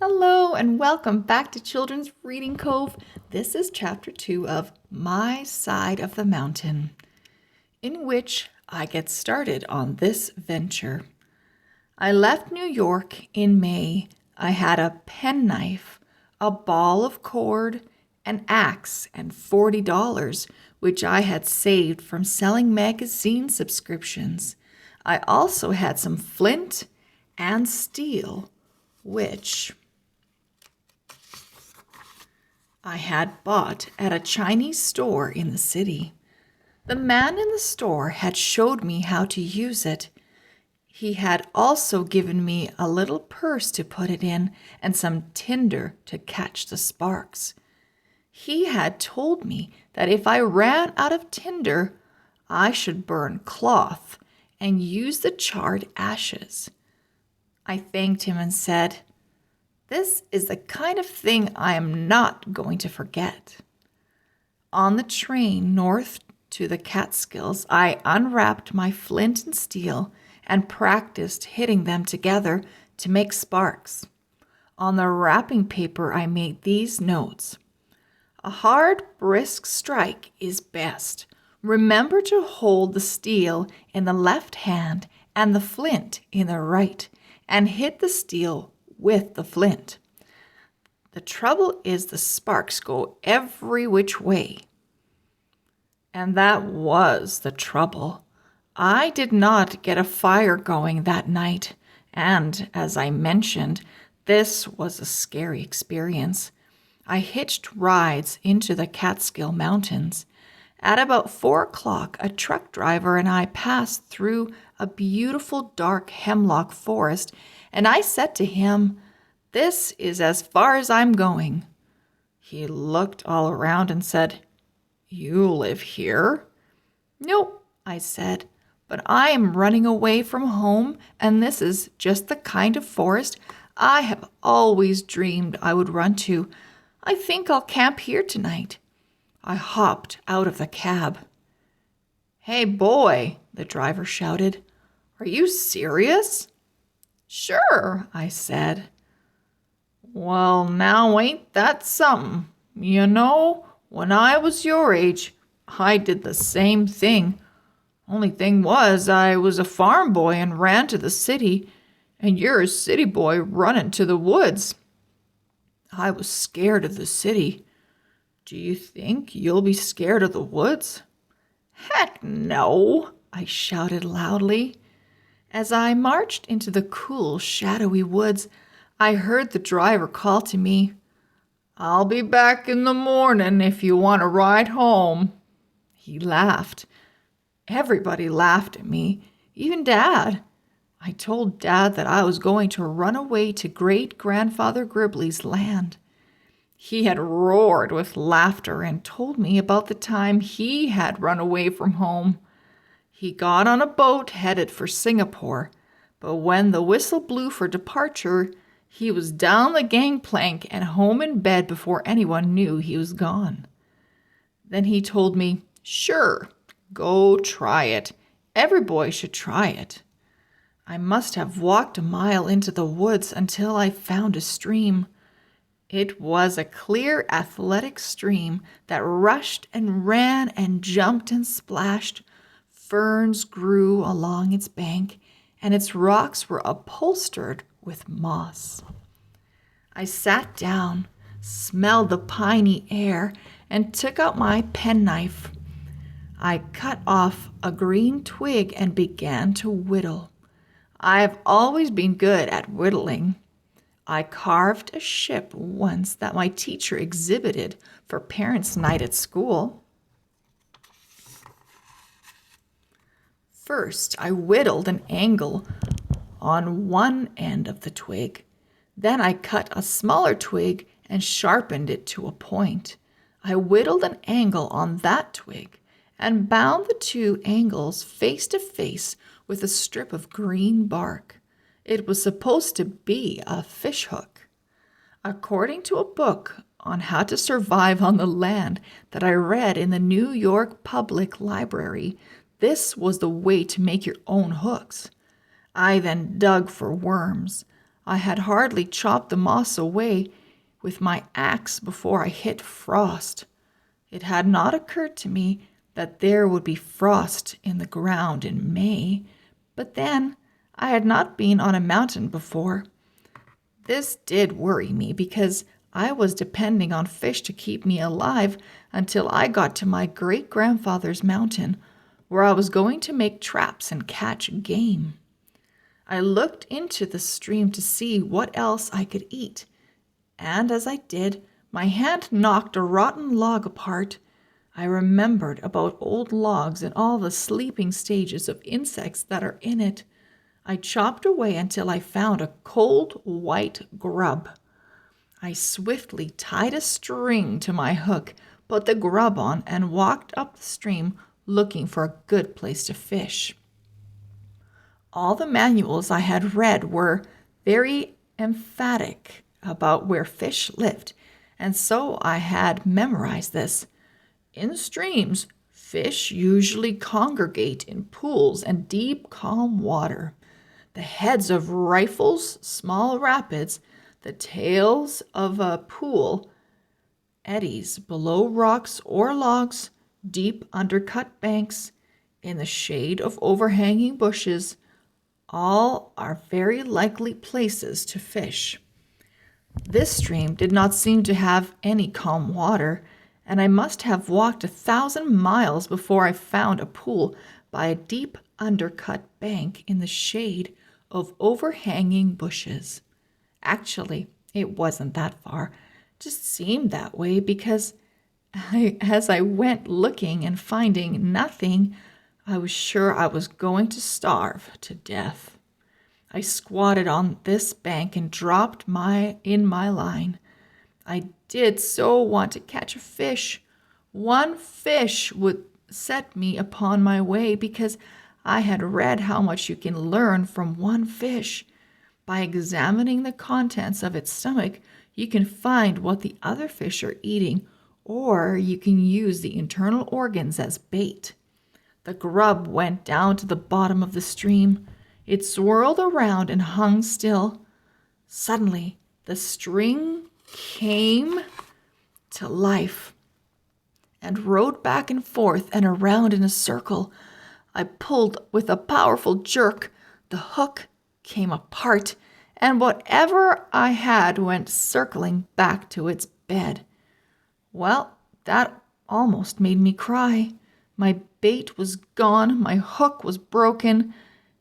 Hello and welcome back to Children's Reading Cove. This is chapter 2 of My Side of the Mountain, in which I get started on this venture. I left New York in May. I had a penknife, a ball of cord, an axe, and $40, which I had saved from selling magazine subscriptions. I also had some flint and steel, which I had bought at a Chinese store in the city. The man in the store had showed me how to use it. He had also given me a little purse to put it in and some tinder to catch the sparks. He had told me that if I ran out of tinder, I should burn cloth and use the charred ashes. I thanked him and said, "This is the kind of thing I am not going to forget." On the train north to the Catskills, I unwrapped my flint and steel and practiced hitting them together to make sparks. On the wrapping paper, I made these notes. A hard, brisk strike is best. Remember to hold the steel in the left hand and the flint in the right, and hit the steel with the flint. The trouble is the sparks go every which way. And that was the trouble. I did not get a fire going that night, and as I mentioned, this was a scary experience. I hitched rides into the Catskill Mountains. At about 4 o'clock, a truck driver and I passed through a beautiful dark hemlock forest, and I said to him, "This is as far as I'm going." He looked all around and said, "You live here?" "Nope," I said, "but I am running away from home, and this is just the kind of forest I have always dreamed I would run to. I think I'll camp here tonight." I hopped out of the cab. "Hey, boy," the driver shouted, "are you serious?" "Sure," I said. "Well, now ain't that something? You know, when I was your age, I did the same thing. Only thing was, I was a farm boy and ran to the city, and you're a city boy running to the woods. I was scared of the city. Do you think you'll be scared of the woods?" "Heck no," I shouted loudly. As I marched into the cool, shadowy woods, I heard the driver call to me, "I'll be back in the morning if you want to ride home." He laughed. Everybody laughed at me, even Dad. I told Dad that I was going to run away to great-grandfather Gribley's land. He had roared with laughter and told me about the time he had run away from home. He got on a boat headed for Singapore, but when the whistle blew for departure, he was down the gangplank and home in bed before anyone knew he was gone. Then he told me, "Sure, go try it. Every boy should try it." I must have walked a mile into the woods until I found a stream. It was a clear, athletic stream that rushed and ran and jumped and splashed. Ferns grew along its bank, and its rocks were upholstered with moss. I sat down, smelled the piney air, and took out my penknife. I cut off a green twig and began to whittle. I have always been good at whittling. I carved a ship once that my teacher exhibited for parents' night at school. First, I whittled an angle on one end of the twig. Then I cut a smaller twig and sharpened it to a point. I whittled an angle on that twig and bound the two angles face to face with a strip of green bark. It was supposed to be a fishhook. According to a book on how to survive on the land that I read in the New York Public Library, this was the way to make your own hooks. I then dug for worms. I had hardly chopped the moss away with my axe before I hit frost. It had not occurred to me that there would be frost in the ground in May, but then I had not been on a mountain before. This did worry me because I was depending on fish to keep me alive until I got to my great-grandfather's mountain, where I was going to make traps and catch game. I looked into the stream to see what else I could eat, and as I did, my hand knocked a rotten log apart. I remembered about old logs and all the sleeping stages of insects that are in it. I chopped away until I found a cold white grub. I swiftly tied a string to my hook, put the grub on, and walked up the stream looking for a good place to fish. All the manuals I had read were very emphatic about where fish lived, and so I had memorized this. In streams, fish usually congregate in pools and deep, calm water. The heads of riffles, small rapids, the tails of a pool, eddies below rocks or logs, deep undercut banks, in the shade of overhanging bushes, all are very likely places to fish. This stream did not seem to have any calm water, and I must have walked 1,000 miles before I found a pool by a deep undercut bank in the shade of overhanging bushes. Actually, it wasn't that far. It just seemed that way because as I went looking and finding nothing, I was sure I was going to starve to death. I squatted on this bank and dropped in my line. I did so want to catch a fish. One fish would set me upon my way because I had read how much you can learn from one fish. By examining the contents of its stomach, you can find what the other fish are eating, or you can use the internal organs as bait. The grub went down to the bottom of the stream. It swirled around and hung still. Suddenly, the string came to life and rode back and forth and around in a circle. I pulled with a powerful jerk. The hook came apart, and whatever I had went circling back to its bed. Well, that almost made me cry. My bait was gone, my hook was broken,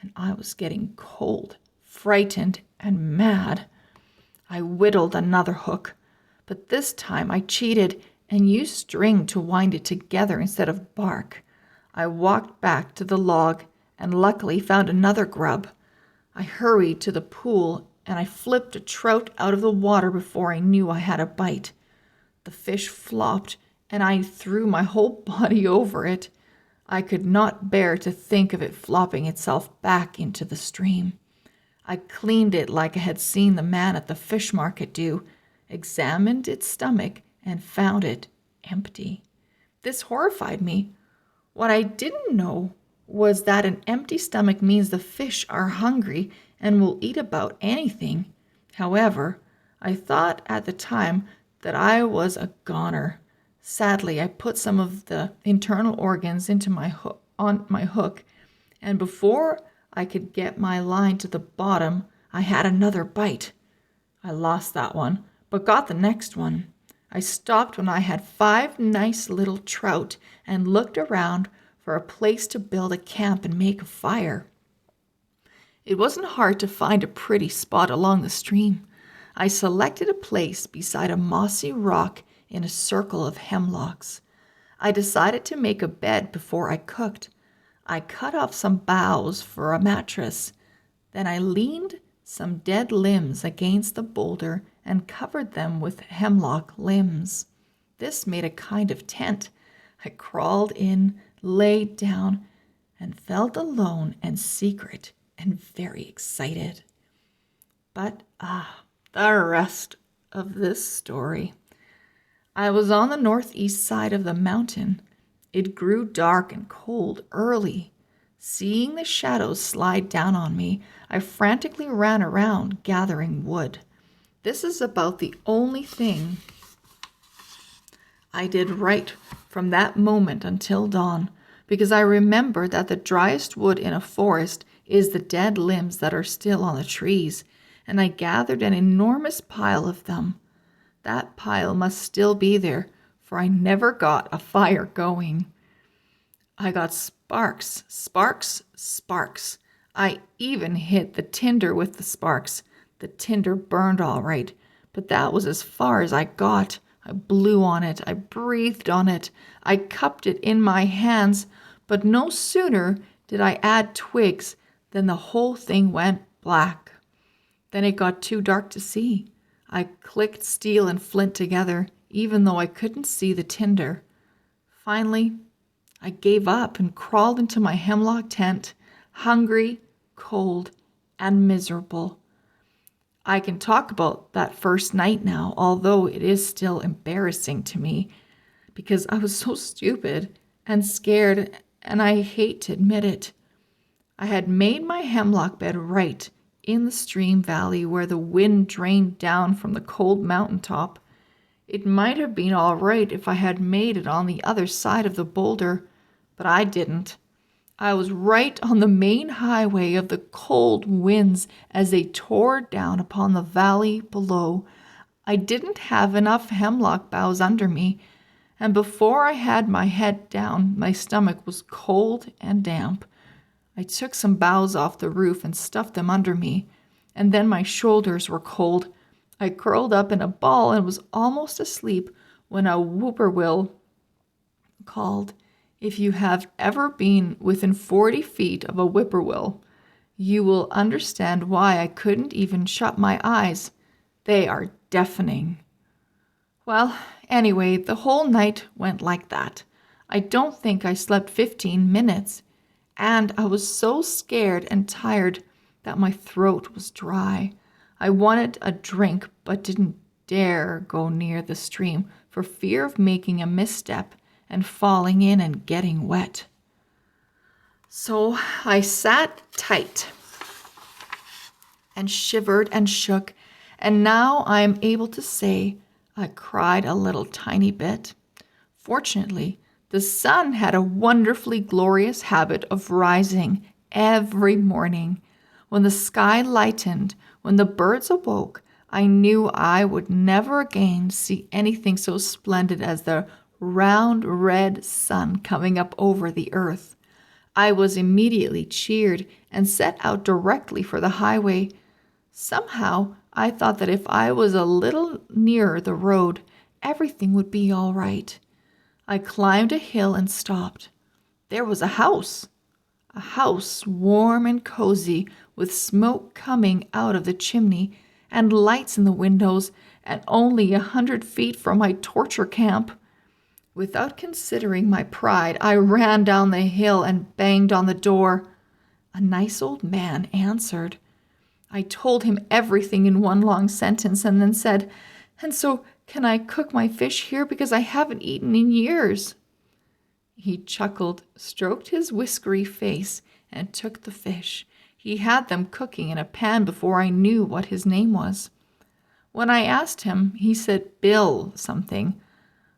and I was getting cold, frightened, and mad. I whittled another hook, but this time I cheated and used string to wind it together instead of bark. I walked back to the log and luckily found another grub. I hurried to the pool and I flipped a trout out of the water before I knew I had a bite. The fish flopped and I threw my whole body over it. I could not bear to think of it flopping itself back into the stream. I cleaned it like I had seen the man at the fish market do, examined its stomach, and found it empty. This horrified me. What I didn't know was that an empty stomach means the fish are hungry and will eat about anything. However, I thought at the time that I was a goner. Sadly, I put some of the internal organs into on my hook, and before I could get my line to the bottom, I had another bite. I lost that one, but got the next one. I stopped when I had 5 nice little trout and looked around for a place to build a camp and make a fire. It wasn't hard to find a pretty spot along the stream. I selected a place beside a mossy rock in a circle of hemlocks. I decided to make a bed before I cooked. I cut off some boughs for a mattress. Then I leaned some dead limbs against the boulder and covered them with hemlock limbs. This made a kind of tent. I crawled in, laid down, and felt alone and secret and very excited. But the rest of this story. I was on the northeast side of the mountain. It grew dark and cold early. Seeing the shadows slide down on me, I frantically ran around gathering wood. This is about the only thing I did right from that moment until dawn, because I remembered that the driest wood in a forest is the dead limbs that are still on the trees, and I gathered an enormous pile of them. That pile must still be there, for I never got a fire going. I got sparks, sparks, sparks. I even hit the tinder with the sparks. The tinder burned all right, but that was as far as I got. I blew on it. I breathed on it. I cupped it in my hands, but no sooner did I add twigs than the whole thing went black. Then it got too dark to see. I clicked steel and flint together, even though I couldn't see the tinder. Finally, I gave up and crawled into my hemlock tent, hungry, cold, and miserable. I can talk about that first night now, although it is still embarrassing to me, because I was so stupid and scared, and I hate to admit it. I had made my hemlock bed right in the stream valley where the wind drained down from the cold mountaintop. It might have been all right if I had made it on the other side of the boulder, but I didn't. I was right on the main highway of the cold winds as they tore down upon the valley below. I didn't have enough hemlock boughs under me, and before I had my head down, my stomach was cold and damp. I took some boughs off the roof and stuffed them under me, and then my shoulders were cold. I curled up in a ball and was almost asleep when a whippoorwill called. If you have ever been within 40 feet of a whippoorwill, you will understand why I couldn't even shut my eyes. They are deafening. Well, anyway, the whole night went like that. I don't think I slept 15 minutes, and I was so scared and tired that my throat was dry. I wanted a drink but didn't dare go near the stream for fear of making a misstep and falling in and getting wet. So I sat tight and shivered and shook, and now I am able to say I cried a little tiny bit. Fortunately, the sun had a wonderfully glorious habit of rising every morning. When the sky lightened, when the birds awoke, I knew I would never again see anything so splendid as the round red sun coming up over the earth. I was immediately cheered and set out directly for the highway. Somehow, I thought that if I was a little nearer the road, everything would be all right. I climbed a hill and stopped. There was a house warm and cozy, with smoke coming out of the chimney and lights in the windows, and only 100 feet from my torture camp. Without considering my pride, I ran down the hill and banged on the door. A nice old man answered. I told him everything in one long sentence and then said, "And so can I cook my fish here because I haven't eaten in years?" He chuckled, stroked his whiskery face, and took the fish. He had them cooking in a pan before I knew what his name was. When I asked him, he said Bill something,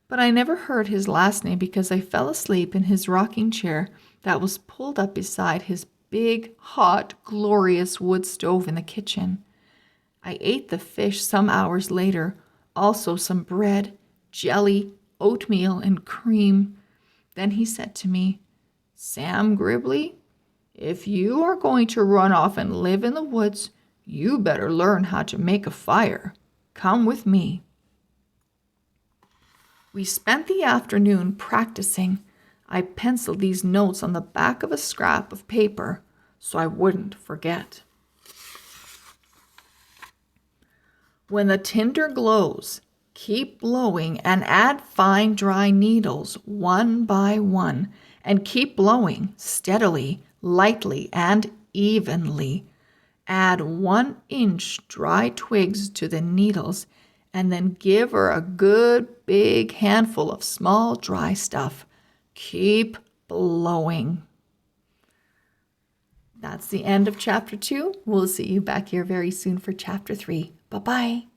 but I never heard his last name because I fell asleep in his rocking chair that was pulled up beside his big, hot, glorious wood stove in the kitchen. I ate the fish some hours later, also some bread, jelly, oatmeal, and cream. Then he said to me, "Sam Gribley, if you are going to run off and live in the woods, you better learn how to make a fire. Come with me." We spent the afternoon practicing. I penciled these notes on the back of a scrap of paper so I wouldn't forget. When the tinder glows, keep blowing and add fine dry needles one by one, and keep blowing steadily, lightly, and evenly. Add 1-inch dry twigs to the needles, and then give her a good big handful of small dry stuff. Keep blowing. That's the end of chapter 2. We'll see you back here very soon for chapter 3. Bye-bye.